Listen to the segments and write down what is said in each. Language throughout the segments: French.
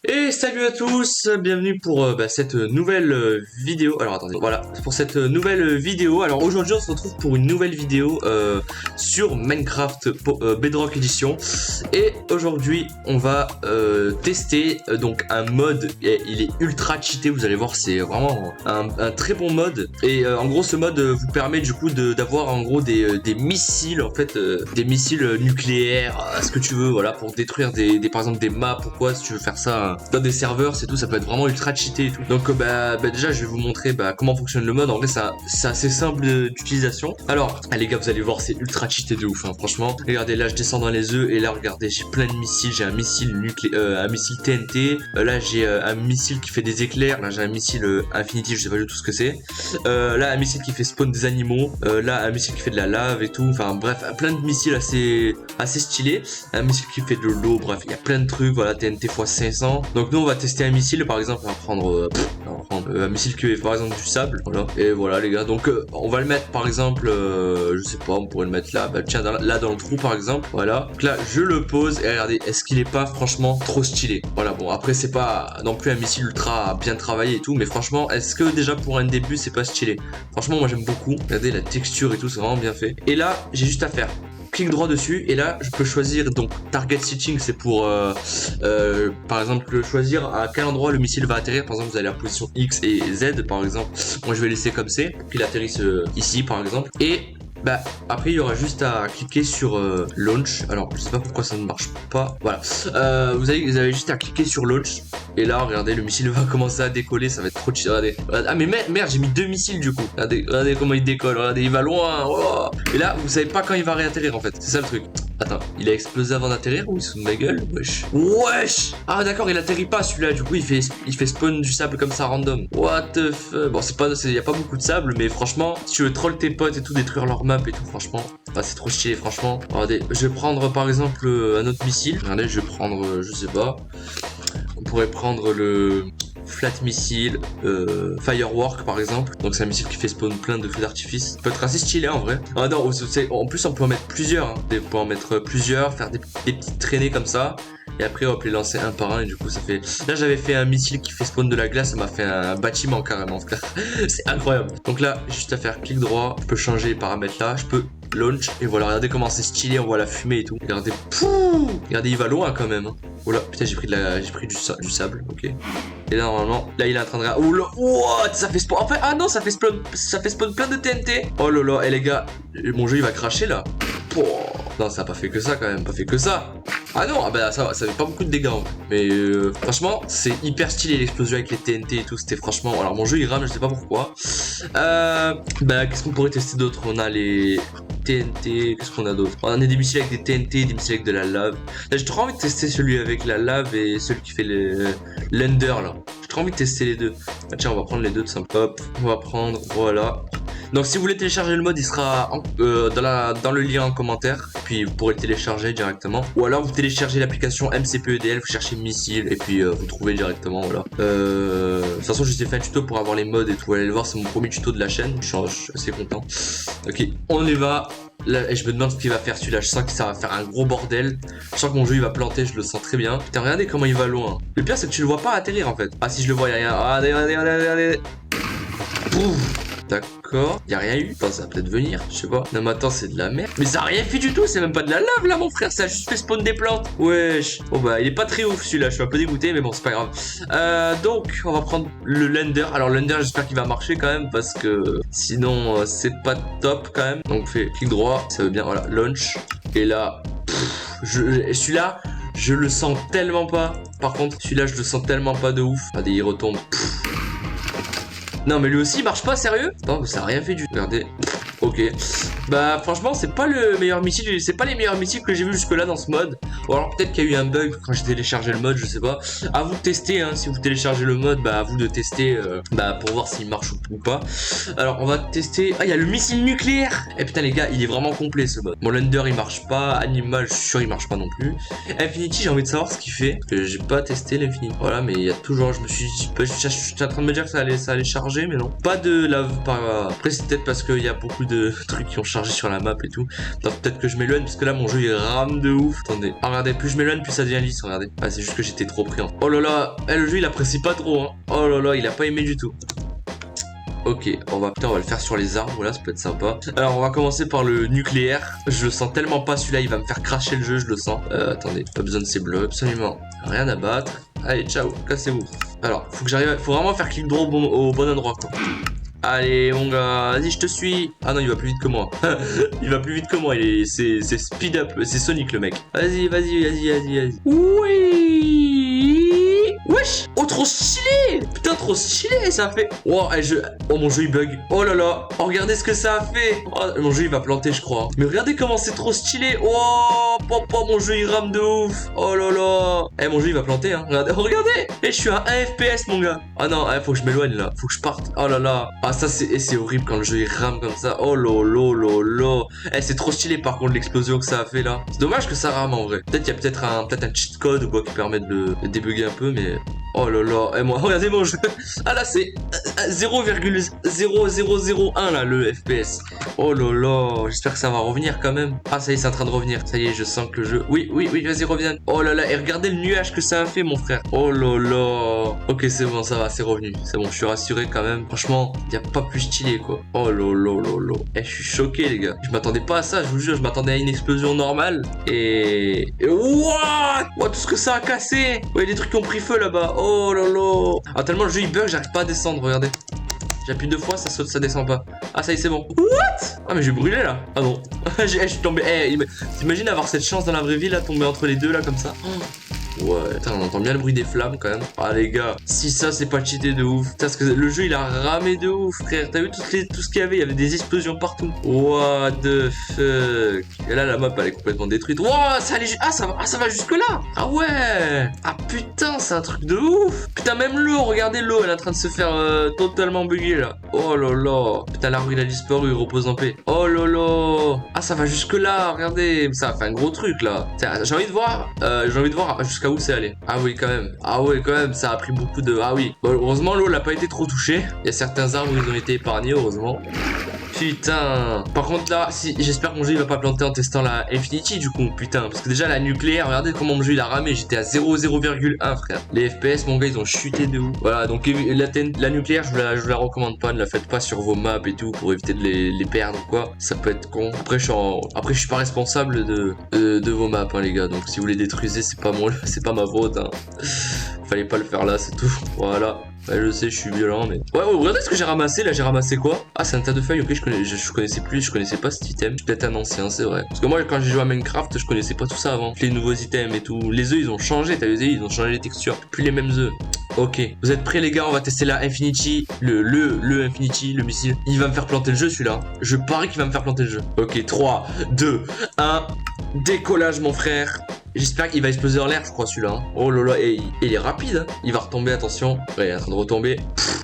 Et salut à tous, bienvenue pour cette nouvelle vidéo. Alors attendez, voilà, pour cette nouvelle vidéo. Alors aujourd'hui on se retrouve pour une nouvelle vidéo sur Minecraft Bedrock Edition. Et aujourd'hui on va tester donc un mode, il est ultra cheaté, vous allez voir, c'est vraiment un très bon mode. Et en gros ce mode vous permet du coup d'avoir en gros des missiles, en fait des missiles nucléaires, ce que tu veux, voilà, pour détruire par exemple des maps, pourquoi si tu veux faire ça dans des serveurs, c'est tout, ça peut être vraiment ultra cheaté et tout. Donc déjà je vais vous montrer comment fonctionne le mode. En vrai c'est assez simple d'utilisation. Alors les gars, vous allez voir, c'est ultra cheaté de ouf, hein, franchement. Regardez, là je descends dans les œufs et là regardez, j'ai plein de missiles. J'ai un missile nucléaire, un missile TNT, là j'ai un missile qui fait des éclairs, là j'ai un missile Infinity, je sais pas du tout ce que c'est, là un missile qui fait spawn des animaux, là un missile qui fait de la lave et tout, enfin bref, plein de missiles assez stylés, un missile qui fait de l'eau, bref, il y a plein de trucs, voilà, TNT x 500. Donc nous on va tester un missile, par exemple on va prendre un missile qui est par exemple du sable, voilà. Et voilà les gars, donc on va le mettre par exemple, je sais pas, on pourrait le mettre là, tiens, là dans le trou par exemple, voilà. Donc là je le pose et regardez, est-ce qu'il est pas franchement trop stylé? Voilà, bon après c'est pas non plus un missile ultra bien travaillé et tout, mais franchement, est-ce que déjà pour un début c'est pas stylé? Franchement moi j'aime beaucoup, regardez la texture et tout, c'est vraiment bien fait. Et là j'ai juste à faire clic droit dessus et là je peux choisir, donc target setting, c'est pour par exemple choisir à quel endroit le missile va atterrir. Par exemple vous allez à la position X et Z par exemple, moi je vais laisser comme c'est pour qu'il atterrisse ici par exemple. Et après il y aura juste à cliquer sur launch. Alors je sais pas pourquoi ça ne marche pas, voilà. Vous avez juste à cliquer sur launch et là regardez, le missile va commencer à décoller, ça va être trop chill. Regardez, ah mais merde, j'ai mis deux missiles du coup. Regardez comment il décolle, regardez, il va loin. Oh. Et là vous savez pas quand il va réatterrir en fait, c'est ça le truc. Attends, il a explosé avant d'atterrir ou il se fout de ma gueule? Wesh. Ah d'accord, il atterrit pas celui-là, du coup il fait spawn du sable comme ça random. What the fuck. Bon, y a pas beaucoup de sable, mais franchement, si tu veux troll tes potes et tout, détruire leur map et tout, franchement, c'est trop stylé, franchement. Regardez, je vais prendre par exemple un autre missile. Regardez, je vais prendre, je sais pas, on pourrait prendre le flat missile, firework par exemple. Donc c'est un missile qui fait spawn plein de feux d'artifice. Ça peut être assez stylé en vrai. Ah non, en plus on peut en mettre plusieurs, hein. On peut en mettre plusieurs, faire des petites traînées comme ça. Et après hop, les lancer un par un et du coup ça fait... Là j'avais fait un missile qui fait spawn de la glace, ça m'a fait un bâtiment carrément, frère. C'est incroyable. Donc là, juste à faire clic droit, je peux changer les paramètres là, je peux launch et voilà, regardez comment c'est stylé, on voit la fumée et tout. Regardez, regardez, il va loin quand même. Oh là, putain, j'ai pris du sable, ok. Et là normalement, là il est en train de... Oh là, what, ça fait spawn... En fait, ah non, ça fait spawn plein de TNT. Oh là là, et les gars, mon jeu il va cracher là. Oh. Non, ça a pas fait que ça quand même, pas fait que ça. Ah non, ça fait pas beaucoup de dégâts en fait. Mais franchement, c'est hyper stylé l'explosion avec les TNT et tout, c'était franchement... Alors mon jeu il rame, je sais pas pourquoi. Qu'est-ce qu'on pourrait tester d'autre? On a les TNT, qu'est-ce qu'on a d'autre? On a des missiles avec des TNT, des missiles avec de la lave. Là j'ai trop envie de tester celui avec la lave et celui qui fait l'ender là. J'ai trop envie de tester les deux. Tiens, on va prendre les deux de simple. Hop, on va prendre, voilà. Donc si vous voulez télécharger le mode, il sera dans le lien en commentaire. Puis vous pourrez le télécharger directement. Ou alors vous téléchargez l'application MCPEDL, vous cherchez missile et puis vous trouvez directement, voilà. De toute façon, je vous ai fait un tuto pour avoir les modes et tout. Allez le voir, c'est mon premier tuto de la chaîne. Je suis assez content. Ok, on y va. Là, et je me demande ce qu'il va faire celui-là. Je sens que ça va faire un gros bordel. Je sens que mon jeu il va planter, je le sens très bien. Putain, regardez comment il va loin. Le pire, c'est que tu le vois pas atterrir en fait. Ah, si je le vois, y'a rien. Regardez. Pouf. D'accord, y a rien eu. Enfin, ça va peut-être venir, je sais pas. Non, mais attends, c'est de la merde. Mais ça a rien fait du tout, c'est même pas de la lave là, mon frère. Ça a juste fait spawn des plantes. Wesh. Bon, il est pas très ouf celui-là. Je suis un peu dégoûté, mais bon, c'est pas grave. Donc, on va prendre le lender. Alors, le lender, j'espère qu'il va marcher quand même, parce que sinon, c'est pas top quand même. Donc, on fait clic droit, ça veut bien. Voilà, launch. Et là, celui-là, je le sens tellement pas. Par contre, celui-là, je le sens tellement pas de ouf. Regardez, il retombe. Non mais lui aussi il marche pas, sérieux? Non, ça a rien fait du tout. Regardez. Ok. Franchement c'est pas le meilleur missile, c'est pas les meilleurs missiles que j'ai vu jusque là dans ce mode. Ou alors peut-être qu'il y a eu un bug quand j'ai téléchargé le mode, je sais pas. À vous de tester, hein, si vous téléchargez le mode, à vous de tester pour voir s'il marche ou pas. Alors on va tester. Ah, il y a le missile nucléaire. Et putain les gars, il est vraiment complet ce mode. Mon Lender il marche pas, Animal je suis sûr il marche pas non plus. Infinity, j'ai envie de savoir ce qu'il fait. Parce que j'ai pas testé l'Infinity. Voilà, mais il y a toujours, je suis en train de me dire que ça allait charger, mais non. Pas de lave par... Après c'est peut-être parce qu'il y a beaucoup de trucs qui ont chargé charger sur la map et tout. Peut-être que je m'éloigne parce que là mon jeu il rame de ouf. Attendez, ah, regardez, plus je m'éloigne plus ça devient lisse, regardez. Ah c'est juste que j'étais trop pris. Oh là là, le jeu il apprécie pas trop hein. Oh là là, il a pas aimé du tout. Ok, on va le faire sur les arbres, là, ça peut être sympa. Alors, on va commencer par le nucléaire. Je le sens tellement pas, celui-là, il va me faire cracher le jeu, je le sens. Attendez, pas besoin de ces bleus, absolument. Rien à battre. Allez, ciao, cassez-vous. Alors, faut vraiment faire clic droit au bon endroit, quoi. Allez, mon gars, vas-y, je te suis. Ah non, il va plus vite que moi. Il va plus vite que moi, c'est speed up, c'est Sonic, le mec. Vas-y. Oui. Wesh. Oh, trop stylé. Putain, trop stylé, ça a fait. Oh, oh, mon jeu, il bug. Oh là là. Oh, regardez ce que ça a fait. Oh, mon jeu, il va planter, je crois. Mais regardez comment c'est trop stylé. Oh, papa, mon jeu, il rame de ouf. Oh là là. Eh, mon jeu, il va planter, hein. Regardez. Eh, je suis à 1 FPS, mon gars. Ah non, faut que je m'éloigne, là. Faut que je parte. Oh là là. Ah, ça, c'est horrible quand le jeu, il rame comme ça. Oh là là là là. Eh, c'est trop stylé, par contre, l'explosion que ça a fait, là. C'est dommage que ça rame, en vrai. Peut-être qu'il y a peut-être un cheat code ou quoi qui permet de le débugger un peu, mais... Oh là là, et moi, regardez mon jeu. Ah là, c'est 0,0001 là, le FPS. Oh là là, j'espère que ça va revenir quand même. Ah, ça y est, c'est en train de revenir. Ça y est, je sens que le jeu... Oui, vas-y, reviens. Oh là là, et regardez le nuage que ça a fait, mon frère. Oh là là. Ok, c'est bon, ça va, c'est revenu. C'est bon, je suis rassuré quand même. Franchement, il n'y a pas plus stylé, quoi. Oh là là là là. Eh, je suis choqué, les gars. Je m'attendais pas à ça, je vous jure. Je m'attendais à une explosion normale. Et what? Tout ce que ça a cassé. Ouais, des trucs qui ont pris feu là-bas. Oh là là. Ah, tellement le jeu il bug, j'arrive pas à descendre, regardez. J'appuie 2 fois, ça saute, ça descend pas. Ah, ça y est, c'est bon. What? Ah, mais j'ai brûlé là. Ah non. Je suis tombé. T'imagines avoir cette chance dans la vraie vie là, tomber entre les deux là comme ça. Ouais, putain, on entend bien le bruit des flammes quand même. Ah les gars, si ça c'est pas cheaté de ouf. Parce que le jeu il a ramé de ouf, frère. T'as vu tout ce qu'il y avait? Il y avait des explosions partout. What the fuck. Et là la map elle est complètement détruite. Wow, ça allait ça va jusque là. Ah ouais. Ah putain, c'est un truc de ouf. Putain, même l'eau, regardez l'eau, elle est en train de se faire totalement bugger là. Oh là là. Putain, l'arbre il a disparu, il repose en paix. Oh là là. Ah, ça va jusque là, regardez. Ça a fait un gros truc là. J'ai envie de voir jusqu'à où c'est allé. Ah oui, quand même. Ah ouais, quand même, ça a pris beaucoup de... Ah oui. Bon, heureusement, l'eau n'a pas été trop touchée. Il y a certains arbres où ils ont été épargnés, heureusement. Putain. Par contre là, j'espère que mon jeu il va pas planter en testant la Infinity du coup. Putain, parce que déjà la nucléaire, regardez comment mon jeu il a ramé. J'étais à 0,1 frère. Les FPS mon gars ils ont chuté de ouf. Voilà, donc la nucléaire je vous la recommande pas. Ne la faites pas sur vos maps et tout pour éviter de les perdre ou quoi. Ça peut être con. Après je suis pas responsable de vos maps hein, les gars. Donc si vous les détruisez c'est pas ma faute hein. Fallait pas le faire là, c'est tout. Voilà. Ouais, je sais, je suis violent, mais... Ouais, regardez ce que j'ai ramassé, là, j'ai ramassé quoi? Ah, c'est un tas de feuilles, ok, je connaissais pas cet item. Je suis peut-être un ancien, c'est vrai. Parce que moi, quand j'ai joué à Minecraft, je connaissais pas tout ça avant. Les nouveaux items et tout. Les œufs, ils ont changé, t'as vu, ils ont changé les textures. Plus les mêmes œufs. Ok, vous êtes prêts les gars, on va tester la Infinity, le Infinity, le missile. Il va me faire planter le jeu celui-là. Je parie qu'il va me faire planter le jeu. Ok, 3, 2, 1, décollage mon frère. J'espère qu'il va exploser dans l'air, je crois, celui-là. Hein. Oh là là, et il est rapide. Hein. Il va retomber, attention. Ouais, il est en train de retomber.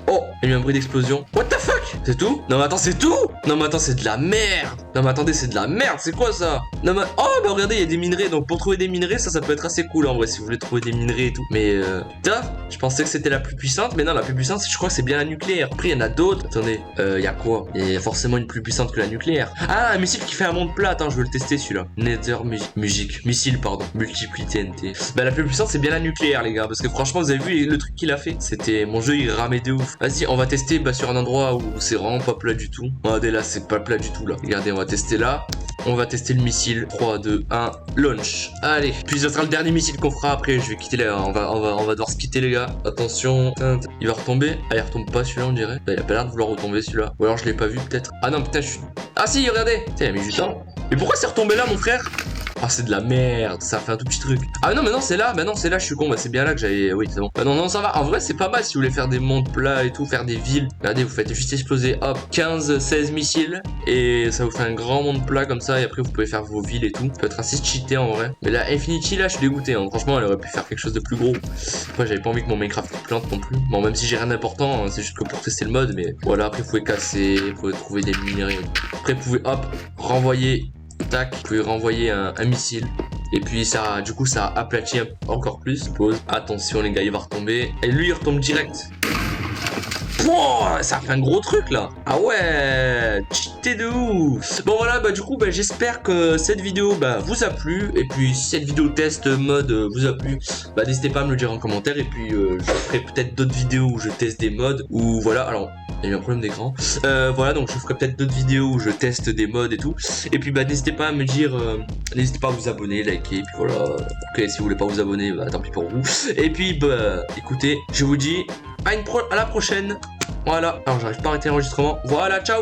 Oh, il y a eu un bruit d'explosion. What the fuck? C'est tout? Non, mais attends, c'est tout? Non, mais attends, c'est de la merde. Non, mais attendez, c'est de la merde. C'est quoi ça? Non, mais... Oh, bah regardez, il y a des minerais. Donc, pour trouver des minerais, ça peut être assez cool en vrai, si vous voulez trouver des minerais et tout. Mais, putain, je pensais que c'était la plus puissante. Mais non, la plus puissante, je crois que c'est bien la nucléaire. Après, il y en a d'autres. Attendez, il y a quoi? Il y a forcément une plus puissante que la nucléaire. Ah, un missile qui fait un monde plat. Attends, je veux le tester celui-là. Nether musique. Missile, pardon. Multiplie TNT. Bah, la plus puissante, c'est bien la nucléaire, les gars. Parce que franchement, vous avez vu le truc qu'il a fait? C'était. Mon jeu, il ramait de ouf. Vas-y, on va tester sur un endroit où c'est vraiment pas plat du tout. Regardez là, c'est pas plat du tout là. Regardez, on va tester là. On va tester le missile. 3, 2, 1, launch. Allez. Puis ce sera le dernier missile qu'on fera après. Je vais quitter là. On va devoir se quitter, les gars. Attention. Il va retomber. Ah, il retombe pas celui-là, on dirait. Bah, il a pas l'air de vouloir retomber celui-là. Ou alors je l'ai pas vu peut-être. Ah non, putain, je suis. Ah si, regardez. Putain, il a mis du temps. Mais pourquoi c'est retombé là, mon frère? Ah, c'est de la merde, ça a fait un tout petit truc. Ah non, mais non, c'est là, je suis con, bah c'est bien là que j'avais... Oui, c'est bon. Bah non, ça va, en vrai, c'est pas mal si vous voulez faire des mondes plats et tout, faire des villes. Regardez, vous faites juste exploser, hop, 15, 16 missiles, et ça vous fait un grand monde plat comme ça, et après vous pouvez faire vos villes et tout. Ça peut être assez cheaté en vrai. Mais la Infinity, là, je suis dégoûté, hein. Franchement, elle aurait pu faire quelque chose de plus gros. Après, j'avais pas envie que mon Minecraft plante non plus. Bon, même si j'ai rien d'important, hein, c'est juste que pour tester le mode, mais voilà, après, vous pouvez casser, vous pouvez trouver des minerais. Après, vous pouvez, hop, renvoyer... Tac, vous pouvez renvoyer un missile. Et puis ça, du coup, ça aplatit encore plus. Pause. Attention les gars, il va retomber. Et lui, il retombe direct. Pouah, ça fait un gros truc là. Ah ouais, qualité de ouf. Bon voilà, bah du coup, bah, j'espère que cette vidéo vous a plu. Et puis si cette vidéo test mode vous a plu, bah n'hésitez pas à me le dire en commentaire. Et puis je ferai peut-être d'autres vidéos où je teste des modes. Ou voilà, alors il y a eu un problème d'écran. Voilà, donc je ferai peut-être d'autres vidéos où je teste des modes et tout. Et puis bah n'hésitez pas à me dire, n'hésitez pas à vous abonner, liker. Et puis voilà, ok, si vous voulez pas vous abonner, bah tant pis pour vous. Et puis bah écoutez, je vous dis à la prochaine. Voilà, alors j'arrive pas à arrêter l'enregistrement. Voilà, ciao.